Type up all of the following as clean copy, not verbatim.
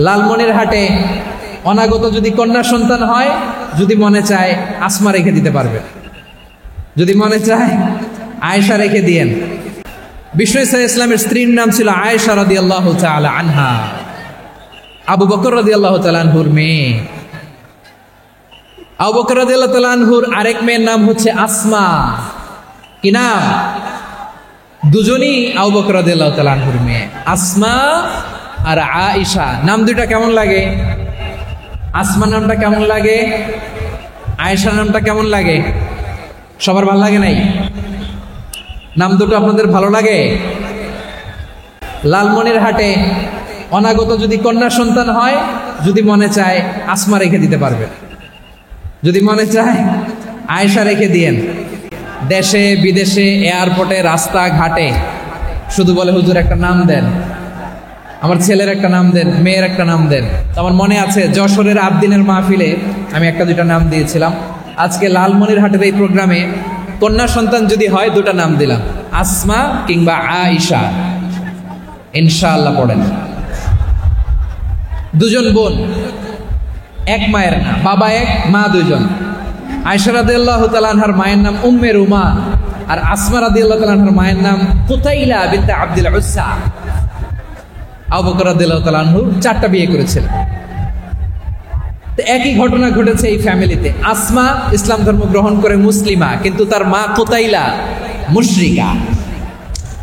লালমনিরহাটে অনাগত যদি কন্যা সন্তান হয়, যদি মনে চায় আসমা রেখে দিতে পারবে, যদি মনে চায় আয়েশা রেখে দিয়েন। বিষ্ণু ইসলামের স্ত্রীর নাম ছিল আয়েশা রাদিয়াল্লাহু তাআলা আনহা, আবু বকর রাদিয়াল্লাহু তাআলা আনহুর মেয়ে। আবু বকর রাদিয়াল্লাহু তাআলা আনহুর আরেক মেয়ের নাম হচ্ছে আসমা। কি নাম? দুজনই আবু বকর রাদিয়াল্লাহু তাআলা আনহুর মেয়ে, আসমা আর আয়েশা। নাম দুইটা কেমন লাগে? আসমা নামটা কেমন লাগে? আয়েশা নামটা কেমন লাগে? সবার ভালো লাগে নাই? নাম দুটো আপনাদের ভালো লাগে? লালমনিরহাটে অনাগত যদি কন্যা সন্তান হয়, যদি মনে চায় আসমা রেখে দিতে পারবে, যদি মনে চায় আয়েশা রেখে দিয়েন। দেশে বিদেশে এয়ারপোর্টে রাস্তাঘাটে শুধু বলে হুজুর একটা নাম দেন, আমার ছেলের একটা নাম দেন, মেয়ের একটা নাম দেন। আমার মনে আছে যশোরের আবদিনের মাহফিলে আমি একটা দুইটা নাম দিয়েছিলাম। আজকে লালমনিরহাটের এই প্রোগ্রামে কন্যা সন্তান যদি হয় দুটা নাম দিলাম, আসমা কিংবা আয়েশা। ইনশাআল্লাহ পড়েন। দুজন বোন, এক মায়ের নাম, বাবা এক মা দুজন। আয়েশা রাদিয়াল্লাহু তাআলা আনহার মায়ের নাম উম্মে রুমা, আর আসমা রাদিয়াল্লাহু তাআলা আনহার মায়ের নাম কুতাইলা বিনতে আব্দুল উজ্জা। আবু বকর রাদিয়াল্লাহু তাআলা আনহু 4টা বিয়ে করেছিলেন। তো একই ঘটনা ঘটেছে এই ফ্যামিলিতে। আসমা ইসলাম ধর্ম গ্রহণ করে মুসলিমা, কিন্তু তার মা কুতাইলা মুশরিকা।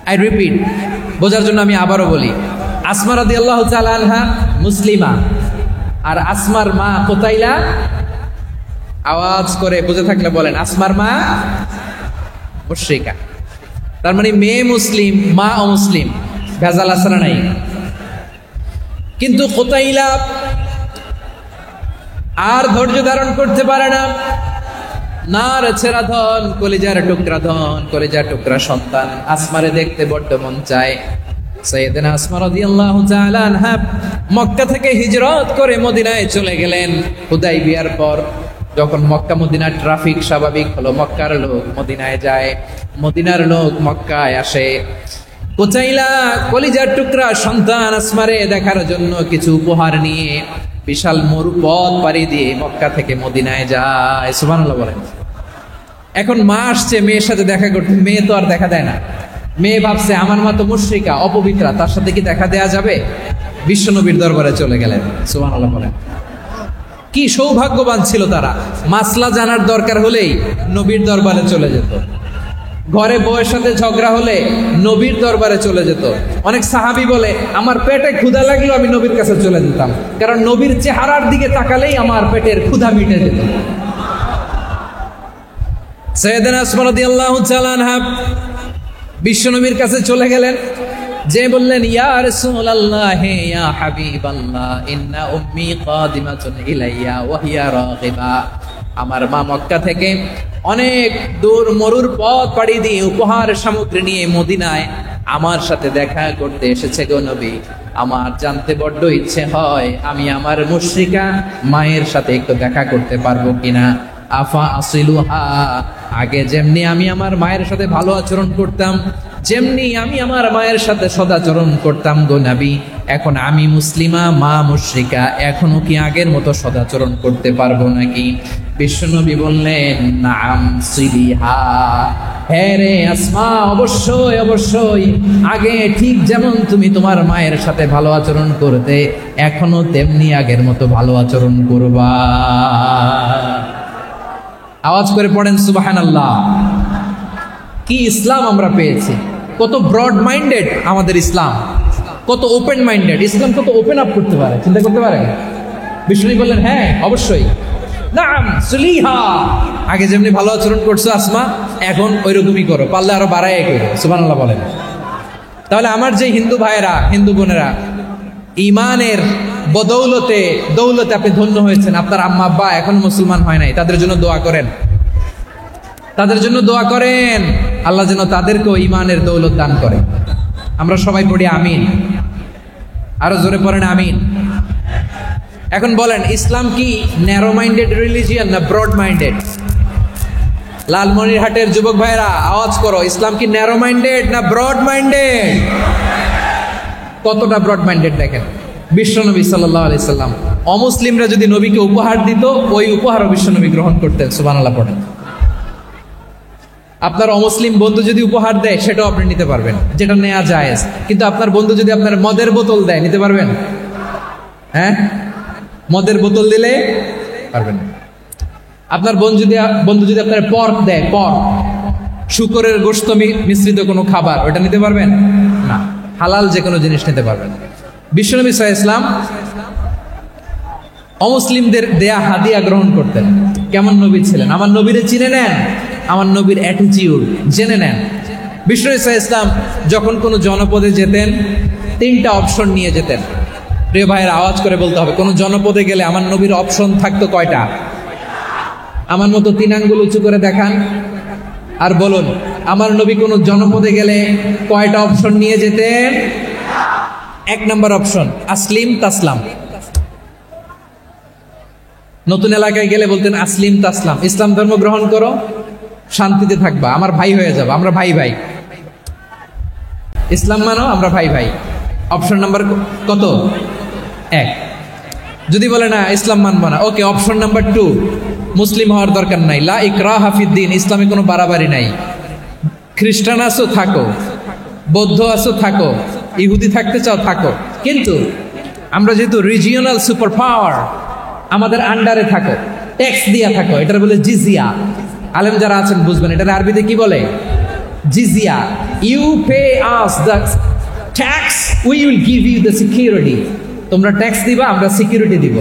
আই রিপিট, বোঝার জন্য আমি আবারও বলি, আসমা রাদিয়াল্লাহু তাআলা আনহা মুসলিমা, আর আসমার মা কুতাইলা, আওয়াজ করে বুঝে থাকলে বলেন, আসমার মা মুশরিকা। তার মানে মেয়ে মুসলিম, মা অমুসলিম, ভেজাল আছে না নাই? কিন্তু কুতাইলা আর ধৈর্য ধারণ করতে পারে না। নার ছেড়া ধন, কলিজার টুকরা ধন, কলিজার টুকরা সন্তান আসমারে দেখতে বড্ড মন চায়। সাইয়েদনা আসমা রাদিয়াল্লাহু তাআলা আনহা মক্কা থেকে হিজরত করে মদিনায় চলে গেলেন। হুদাইবিয়ার পর যখন মক্কা মদিনার ট্রাফিক স্বাভাবিক হলো, মক্কার লোক মদিনায় যায়, মদিনার লোক মক্কায় আসে। কুতাইলা কলিজার টুকরা সন্তান আসমারে দেখার জন্য কিছু উপহার নিয়ে বিশাল মরু পথ পাড়ি দিয়ে মক্কা থেকে মদিনায় যায়। সুবহানাল্লাহ বলেন। এখন মা আসছে মেয়ের সাথে দেখা করতে, মেয়ে তো আর দেখা দেয় না। মেয়ে ভাবছে আমার মা তো মুশরিকা, অপবিত্রা, তার সাথে কি দেখা দেয়া যাবে? বিশ্বনবীর দরবারে চলে গেলেন। সুবহানাল্লাহ বলেন। কি সৌভাগ্যবান ছিল তারা, মাসলা জানার দরকার হলেই নবীর দরবারে চলে যেত। ঘরে বউয়ের সাথে ঝগড়া হলে নবীর দরবারে চলে যেত। অনেক সাহাবী বলে আমার পেটে ক্ষুধা লাগলেও আমি নবীর কাছে চলে যেতাম, কারণ নবীর চেহারার দিকে তাকালেই আমার পেটের ক্ষুধা মিটে যেত। সাইয়েদনা আসমা রাদিয়াল্লাহু তাআলা আনহা বিশ্বনবীর কাছে চলে গেলেন, যে বললেন ইয়া রাসূলুল্লাহ ইয়া হাবিবাল্লাহ ইন্না উম্মি কাদিমাতুন ইলাইয়া ওয়া হিয়া রাগিবা। আমার মা মক্কা থেকে অনেক দূর মরুর পথ পাড়ি দিয়ে উপহার সামগ্রী নিয়ে মদিনায় আমার সাথে দেখা করতে এসেছে গো নবী। আমার জানতে বড্ড ইচ্ছে হয় আমি আমার মুশরিকা মায়ের সাথে একটু দেখা করতে পারবো কিনা। আফা আসিলুহা, আগে যেমনি আমি আমার মায়ের সাথে ভালো আচরণ করতাম, যেমনি আমি আমার মায়ের সাথে সদাচরণ করতাম গো নবী, এখন আমি মুসলিমা, মা মুশরিকা, এখনো কি আগের মতো সদাচরণ করতে পারবো নাকি? বিশ্বনবী বললেন নাম সিলিহা, হ্যাঁ রে আসমা, অবশ্যই অবশ্যই, আগে ঠিক যেমন তুমি তোমার মায়ের সাথে ভালো আচরণ করতে, এখনো তেমনি আগের মতো ভালো আচরণ করবা। আওয়াজ করে পড়েন সুবহানাল্লাহ। কি ইসলাম আমরা পেয়েছি! কত ব্রড মাইন্ডেড আমাদের ইসলাম, কত ওপেন মাইন্ডেড ইসলাম, কত ওপেন আপ করতে পারে, চিন্তা করতে পারে। বিষ্ণু বললেন হ্যাঁ অবশ্যই, নাম সুলিহা, আগে যেমনি ভালো আচরণ করছো আসমা, এখন ওইরকমই করো, পারলে আরো বাড়াই করো। সুবহানাল্লাহ বলেন। তাহলে আমার যে হিন্দু ভাইয়েরা, হিন্দু বোনেরা, ইমানের বদৌলতে দৌলতে আপনি ধন্য হয়েছেন, আপনার আম্মা আব্বা এখন মুসলমান হয় নাই, তাদের জন্য দোয়া করেন, তাদের জন্য দোয়া করেন, আল্লাহ যেন তাদেরকেও ইমানের দৌলত দান করে। আমরা সবাই পড়ি আমিন, আরো জোরে পড়েন আমিন। এখন বলেন, ইসলাম কি ন্যারো মাইন্ডেড রিলিজিয়ান না ব্রড মাইন্ডেড? লালমনিরহাটের যুবক ভাইরা আওয়াজ করো, ইসলাম কি ন্যারো মাইন্ডেড না ব্রড মাইন্ডেড? কতটা ব্রড মাইন্ডেড দেখেন। বিশ্বনবী সাল্লাল্লাহু আলাইহি সাল্লাম অমুসলিমরা যদি নবীকে উপহার দিত, ওই উপহারও বিশ্বনবী গ্রহণ করতেন। সুবহানাল্লাহ পড়েন। আপনার অমুসলিম বন্ধু যদি উপহার দেয়, সেটাও আপনি নিতে পারবেন, যেটা নেওয়া জায়েজ। কিন্তু আপনার বন্ধু যদি আপনার মদের বোতল দেয়, নিতে পারবেন? হ্যাঁ, মদের বোতল দিলে পারবেন না। আপনার বন্ধু যদি আপনার পর্ক দেয়, পর্ক, শুকরের গোশত মিশ্রিত কোনো খাবার, ওটা নিতে পারবেন না। হালাল যে কোনো জিনিস নিতে পারবেন। বিশ্বনবী সাল্লাল্লাহু আলাইহি ওয়াসাল্লাম অমুসলিমদের দেয়া হাদিয়া গ্রহণ করতেন। কেমন নবী ছিলেন? আমার নবীরে চিনে নেন, আমার নবীর অ্যাটিটিউড জেনে নেন। বিশ্বনবী সাল্লাল্লাহু আলাইহি ওয়াসাল্লাম যখন কোনো জনপদে যেতেন, 3টা অপশন নিয়ে যেতেন। প্রিয় ভাইয়ের, আওয়াজ করে বলতে হবে, কোন জনপদে গেলে আমার নবীর অপশন থাকতো কয়টা? আমার মতো 3 আঙ্গুল উঁচু করে দেখান আর বলুন, আমার নবী কোন জনপদে গেলে কয়টা অপশন নিয়ে যেতেন? 1 নম্বর অপশন, আসলিম তাসলাম। নতুন এলাকায় গেলে বলতেন আসলিম তাসলাম, ইসলাম ধর্ম গ্রহণ করো, শান্তিতে থাকবা, আমার ভাই হয়ে যাবে, আমরা ভাই ভাই। ইসলাম মানো, আমরা ভাই ভাই। অপশন নাম্বার কত? 1। যদি বলে না ইসলাম মানবো না, ওকে, অপশন নাম্বার 2, মুসলিম হওয়ার দরকার নাই, লা ইকরাহা ফিদ্দিন, ইসলামে কোনো বাড়াবাড়ি নাই। খ্রিস্টান আছো থাকো, বৌদ্ধ আছো থাকো, ইহুদি থাকতে চাও থাকো, কিন্তু আমরা যেহেতু রিজিওনাল সুপার পাওয়ার, আমাদের আন্ডারে থাকো, ট্যাক্স দিয়া থাকো, এটার বলে জিজিয়া। আলেম যারা আছেন বুঝবেন, এটার আরবিতে কি বলে? জিজিয়া। You pay us the tax, we will give you the security. তোমরা ট্যাক্স দিবা, আমরা সিকিউরিটি দিব,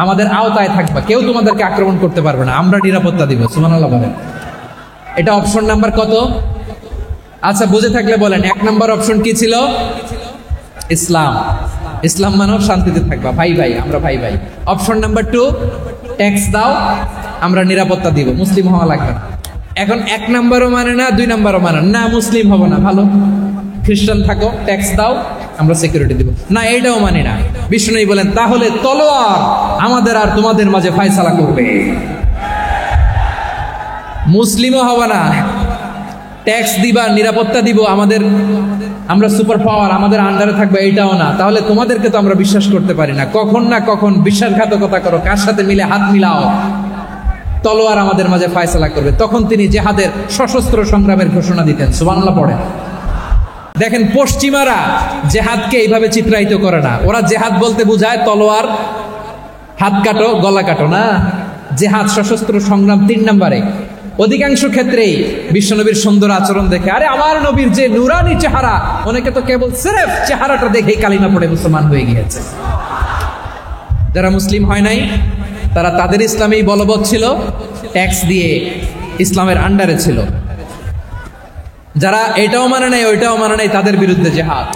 আমাদের আওতায় থাকবা, কেউ তোমাদেরকে আক্রমণ করতে পারবে না, আমরা নিরাপত্তা দিব। সুবহানাল্লাহ বলেন। এটা অপশন নাম্বার কত? আচ্ছা, বুঝে থাকলে বলেন, 1 নম্বর অপশন কি ছিল? ইসলাম। ইসলাম মানো, শান্তিতে থাকবা, ভাই ভাই, আমরা ভাই ভাই। অপশন নাম্বার 2, ট্যাক্স দাও, আমরা নিরাপত্তা দিব, মুসলিম হওয়া লাগবে না। এখন 1 নম্বরও মানে না, 2 নম্বরও মানে না, মুসলিম হবো না, ভালো, খ্রিস্টান থাকো, ট্যাক্স দাও, আমরা সিকিউরিটি দিব না, এইটাও মানি না। বিষ্ণু বলেন, তাহলে তলোয়ার আমাদের আর তোমাদের মাঝে ফয়সালা করবে। মুসলিমও হবো না, ট্যাক্স দিবা, নিরাপত্তা দিব, আমরা সুপার পাওয়ার, আমাদের আন্ডারে থাকবে, এইটাও না। তাহলে তোমাদেরকে তো আমরা বিশ্বাস করতে পারি না, কখন না কখন বিশ্বাসঘাতকতা করো, কার সাথে মিলে হাত মিলাও, তলোয়ার আমাদের মাঝে ফয়সালা করবে। তখন তিনি জিহাদের সশস্ত্র সংগ্রামের ঘোষণা দিতেন। সুবহানাল্লাহ পড়ে। দেখেন, পশ্চিমারা জেহাদকে এইভাবে চিত্রায়িত করে না। ওরা জেহাদ বলতে বুঝায় তলোয়ার, হাত কাটো, গলা কাটো, না। জেহাদ সশস্ত্র সংগ্রাম 3 নম্বরে। অধিকাংশ ক্ষেত্রেই বিশ্বনবীর সুন্দর আচরণ দেখে, আরে আমার নবীর যে নুরানি চেহারা, অনেকে তো কেবল সিরেফ চেহারাটা দেখেই কালিমা পড়ে মুসলমান হয়ে গিয়েছে। যারা মুসলিম হয় নাই, তারা তাদের ইসলামেই বলবৎ ছিল, ট্যাক্স দিয়ে ইসলামের আন্ডারে ছিল। যারা এটাও মানে নাই, ওইটাও মানে নাই, তাদের বিরুদ্ধে জিহাদ।